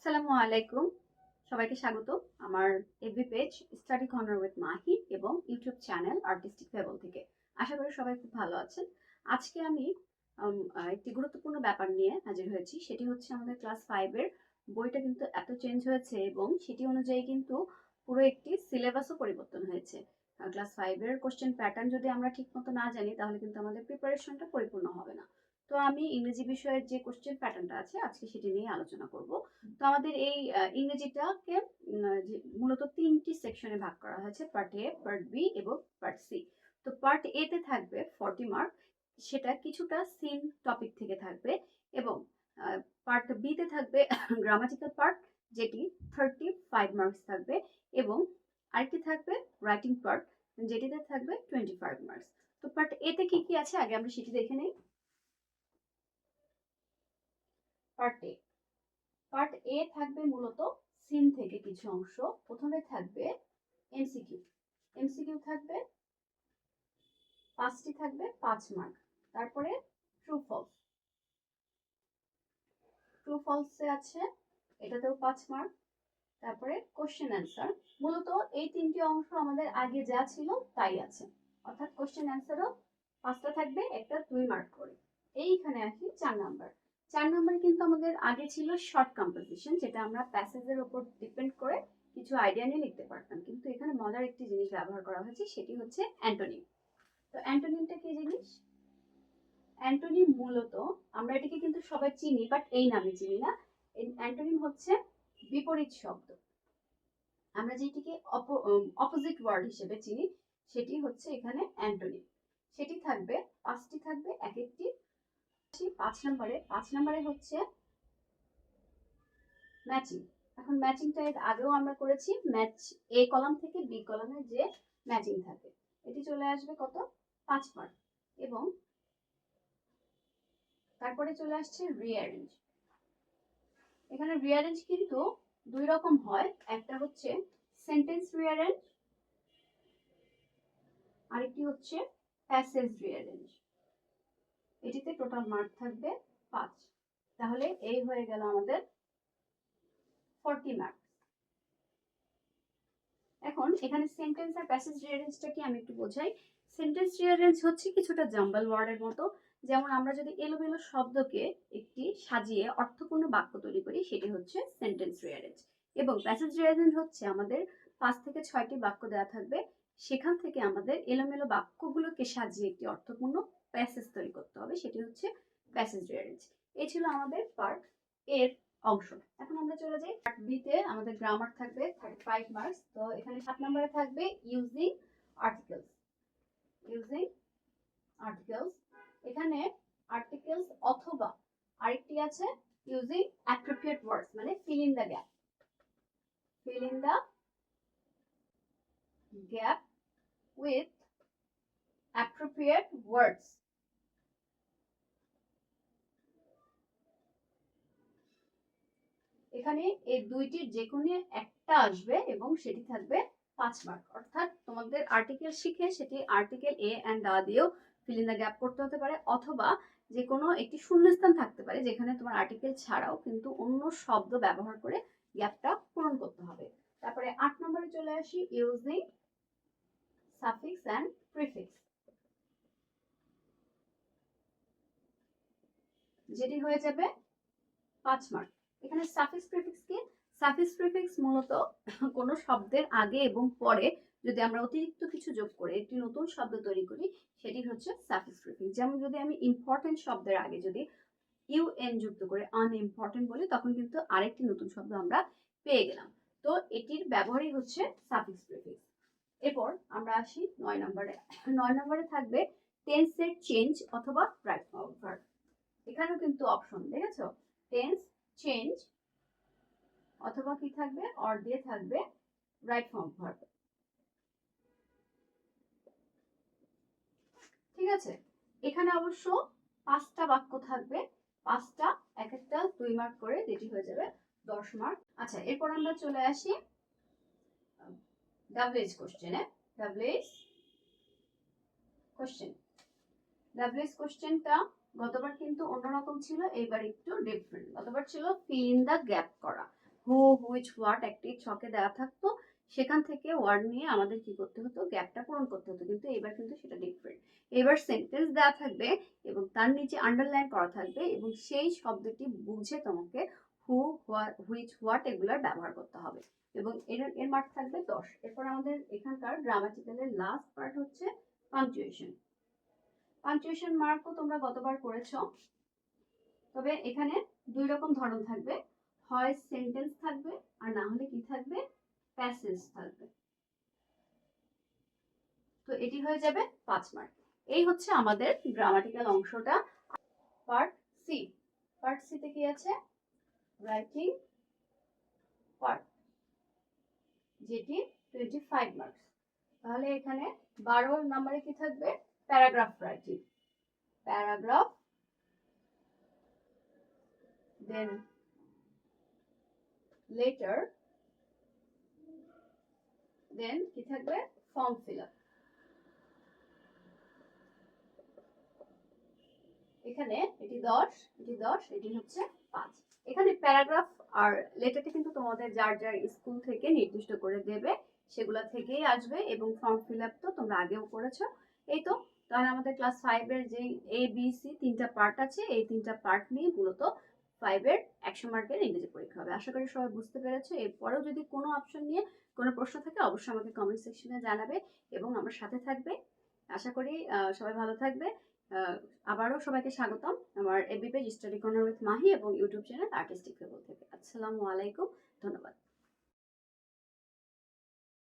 আসসালামু আলাইকুম, সবাইকে স্বাগত আমার FB page study corner with Mahi এবং ইউটিউব চ্যানেল আর্টিস্টিক ফেবল থেকে। আশা করি সবাই খুব ভালো আছেন। আজকে আমি একটি গুরুত্বপূর্ণ ব্যাপার নিয়ে হাজির হয়েছি। সেটি হচ্ছে আমাদের ক্লাস 5-এর বইটা কিন্তু এত চেঞ্জ হয়েছে এবং সেটি অনুযায়ী কিন্তু পুরো একটি সিলেবাসও পরিবর্তন হয়েছে। ক্লাস 5-এর কোশ্চেন প্যাটার্ন যদি আমরা ঠিকমতো না জানি তাহলে কিন্তু আমাদের প্রিপারেশনটা পরিপূর্ণ হবে না। তো আমি ইংরেজি বিষয়ের যে কোশ্চেন প্যাটার্নটা আছে আজকে সেটি নিয়ে আলোচনা করব। তো আমাদের এই ইংরেজিটাকে মূলত 3টি সেকশনে ভাগ করা হয়েছে, পার্ট এ, পার্ট বি এবং পার্ট সি। তো পার্ট এ তে থাকবে 40 মার্ক, সেটা কিছুটা সিন টপিক থেকে থাকবে, এবং পার্ট বি তে থাকবে গ্রামাটিক্যাল পার্ট, যেটি 35 মার্কস থাকবে, এবং আরেকটি থাকবে রাইটিং পার্ট, যেটিতে থাকবে 25 মার্কস। তো পার্ট এ তে কি কি আছে আগে আমরা সেটি দেখে নেই। পার্ট এ থাকবে মূলত সিন থেকে কিছু অংশ। প্রথমে থাকবে এমসিকিউ। এমসিকিউ থাকবে 5টি, থাকবে 5 মার্ক। তারপরে ট্রু ফলস, ট্রু ফলসে আছে, এটাতেও 5 মার্ক। তারপরে কোশ্চেন অ্যান্সার, মূলত এই 3টি অংশ আমাদের আগে যা ছিল তাই আছে, অর্থাৎ কোশ্চেন অ্যান্সারও 5টা থাকবে, একটা 2 মার্ক করে। এইখানে আসি 4 নাম্বার। 4 নাম্বারে কিন্তু আমাদের আগে ছিল শর্ট কম্পোজিশন, যেটা আমরা প্যাসেজের উপর ডিপেন্ড করে কিছু আইডিয়া নিয়ে লিখতে পারতাম, কিন্তু এখানে মজার একটি জিনিস ব্যবহার করা হয়েছে, সেটি হচ্ছে অ্যান্টোনিম। তো অ্যান্টোনিমটা কি জিনিস? অ্যান্টোনিম মূলত আমরা এটাকে কিন্তু সবাই চিনি, বাট এই নামে চিনি না। অ্যান্টোনিম হচ্ছে বিপরীত শব্দ। আমরা যেটিকে অপোজিট ওয়ার্ড হিসেবে চিনি, সেটি হচ্ছে এখানে অ্যান্টোনিম। সেটি থাকবে 5টি, থাকবে এক একটি। 5 নম্বরে হচ্ছে ম্যাচিং। এখন ম্যাচিংটা এর আগেও আমরা করেছি, ম্যাচ এ কলাম থেকে বি কলামে যে ম্যাচিং থাকে, এটি চলে আসবে কত? 5 মার্ক। এবং তারপরে চলে আসছে রিঅ্যারেঞ্জ। এখানে রিঅ্যারেঞ্জ কিন্তু দুই রকম হয়, একটা হচ্ছে সেন্টেন্স রিঅ্যারেঞ্জ, আরেকটি হচ্ছে প্যাসেজ রিঅ্যারেঞ্জ। এটিতে টোটাল মার্ক থাকবে 5। তাহলে এই হয়ে গেল আমাদের 40 মার্ক। এখন এখানে সেন্টেন্স আর প্যাসেজ রিঅ্যারেঞ্জটা কি আমি একটু বোঝাই। সেন্টেন্স রিঅ্যারেঞ্জ হচ্ছে কিছুটা জাম্বল ওয়ার্ডের মতো, যেমন আমরা যদি এলোমেলো শব্দকে একটি সাজিয়ে অর্থপূর্ণ বাক্য তৈরি করি, সেটি হচ্ছে সেন্টেন্স রিঅ্যারেঞ্জ। এবং প্যাসেজ রিঅ্যারেঞ্জ হচ্ছে আমাদের 5 থেকে 6টি বাক্য দেওয়া থাকবে, সেখান থেকে আমাদের এলোমেলো বাক্যগুলোকে সাজিয়ে একটি অর্থপূর্ণ প্যাসেজ তৈরি করতে হবে, সেটি হচ্ছে প্যাসেজ রিঅ্যারেঞ্জ। এই ছিল আমাদের পার্ট এর অংশ। এখন আমরা চলে যাই পার্ট বি তে। আমাদের গ্রামার থাকবে 35 মার্কস। তো এখানে 7 নম্বরে থাকবে ইউজিং আর্টিকেলস। ইউজিং আর্টিকেলস, এখানে আর্টিকেলস অথবা আরেকটি আছে ইউজিং অ্যাপ্রোপ্রিয়েট ওয়ার্ডস, মানে fill in the gap. Fill in the gap with appropriate words. এখানে এই দুইটির যে কোনো একটা আসবে এবং সেটি থাকবে 5 মার্ক। অর্থাৎ তোমাদের আর্টিকেল শিখে সেটি আর্টিকেল এ অ্যান্ড দা দিয়েও ফিল ইন দ্য গ্যাপ করতে হতে পারে, অথবা যে কোনো একটি শূন্যস্থান থাকতে পারে যেখানে তোমার আর্টিকেল ছাড়াও কিন্তু অন্য শব্দ ব্যবহার করে গ্যাপটা পূরণ করতে হবে। তারপরে 8 নম্বরে চলে আসি, ইউজিং সাফিক্স অ্যান্ড প্রিফিক্স, যেটি হয়ে যাবে 5 মার্ক। এখানে সাফিক্স প্রিফিক্স কি? সাফিক্স প্রিফিক্স মূলত কোনো শব্দের আগে এবং পরে যদি আমরা অতিরিক্ত কিছু যোগ করে একটি নতুন শব্দ তৈরি করি, সেটি হচ্ছে সাফিক্স প্রিফিক্স। যেমন যদি আমি ইম্পর্টেন্ট শব্দের আগে যদি ইউএন যুক্ত করে আনইম্পর্টেন্ট বলি, তখন কিন্তু আরেকটি নতুন শব্দ আমরা পেয়ে গেলাম। তো এটির ব্যবহারই হচ্ছে সাফিক্স প্রিফিক্স। এরপর আমরা আসি 9 নম্বরে। 9 নম্বরে থাকবে টেন্সের চেঞ্জ অথবা রাইট ফর্ম ভার্ব। এখানেও কিন্তু অপশন দেখেছো, টেন্স চেঞ্জ অথবা কি থাকবে, অর দিয়ে থাকবে রাইট ফর্ম ভার্ব। ঠিক আছে, এখানে অবশ্য 5টা বাক্য থাকবে, 5টা এক একটা 2 মার্ক করে, যেটি হয়ে যাবে 10 মার্ক। আচ্ছা, এরপর আমরা চলে আসি ডাব্লিউএইচ কোশ্চেনে। ডাব্লিউএইচ কোশ্চেন, ডাব্লিউএইচ কোশ্চেনটা গতবার কিন্তু অন্যরকম ছিল, এইবার একটু ডিফারেন্ট। গতবার ছিল ফিল ইন দ্য গ্যাপ করা, হু, হুইচ, হোয়াট একটি ছকে দেওয়া থাকতো, সেখান থেকে ওয়ার্ড নিয়ে আমাদের কি করতে হতো, গ্যাপটা পূরণ করতে হতো। কিন্তু এবার কিন্তু সেটা ডিফারেন্ট। এবার সেন্টেন্স দেওয়া থাকবে এবং তার নিচে আন্ডারলাইন করা থাকবে এবং সেই শব্দটি বুঝে তোমাকে হু, হুইচ, হোয়াট এগুলার ব্যবহার করতে হবে এবং এর মার্ক থাকবে 10। এরপর আমাদের এখানকার গ্রামাটিক্যালের লাস্ট পার্ট হচ্ছে পাংচুয়েশন। পাংচুয়েশন মার্কও তোমরা গতবার করেছো, তবে এখানে দুই রকম ধরন থাকবে, হয় সেন্টেন্স থাকবে আর না হলে কি থাকবে, প্যাসেজ থাকবে। তো এটি হয়ে যাবে 5 মার্ক। এই হচ্ছে আমাদের গ্রামাটিক্যাল অংশটা। পার্ট সি, পার্ট সি তে কি আছে, রাইটিং পার্ট, যেটি 25 মার্কস। তাহলে এখানে 12 নম্বরে কি থাকবে, প্যারাগ্রাফ রাইটিং, প্যারাগ্রাফ, দেন লেটার, দেন কি থাকবে, ফর্ম ফিল আপ। এখানে এটি 10, এটি 10, এটি হচ্ছে 5। এখানে প্যারাগ্রাফ আর লেটারটা কিন্তু তোমাদের যার যার স্কুল থেকে নির্দিষ্ট করে দেবে, সেগুলা থেকেই আসবে এবং ফর্ম ফিল আপ তো তোমরা আগেও করেছো। এই তো, তাহলে আমাদের ক্লাস 5 এর যে এ বি সি তিনটা পার্ট আছে, এই তিনটা পার্ট নিয়ে মূলত 5 এর 100 মার্কের ইংরেজি পরীক্ষা হবে। আশা করি সবাই বুঝতে পেরেছো। এরপরেও যদি কোনো অপশন নিয়ে কোনো প্রশ্ন থাকে অবশ্যই আমাকে কমেন্ট সেকশনে জানাবে এবং আমার সাথে থাকবে। আশা করি সবাই ভালো থাকবে। আবারও সবাইকে স্বাগতম আমার FB page study corner with Mahi এবং ইউটিউব চ্যানেল আর্টিস্টিক ফেবল থেকে। আসসালামু আলাইকুম, ধন্যবাদ।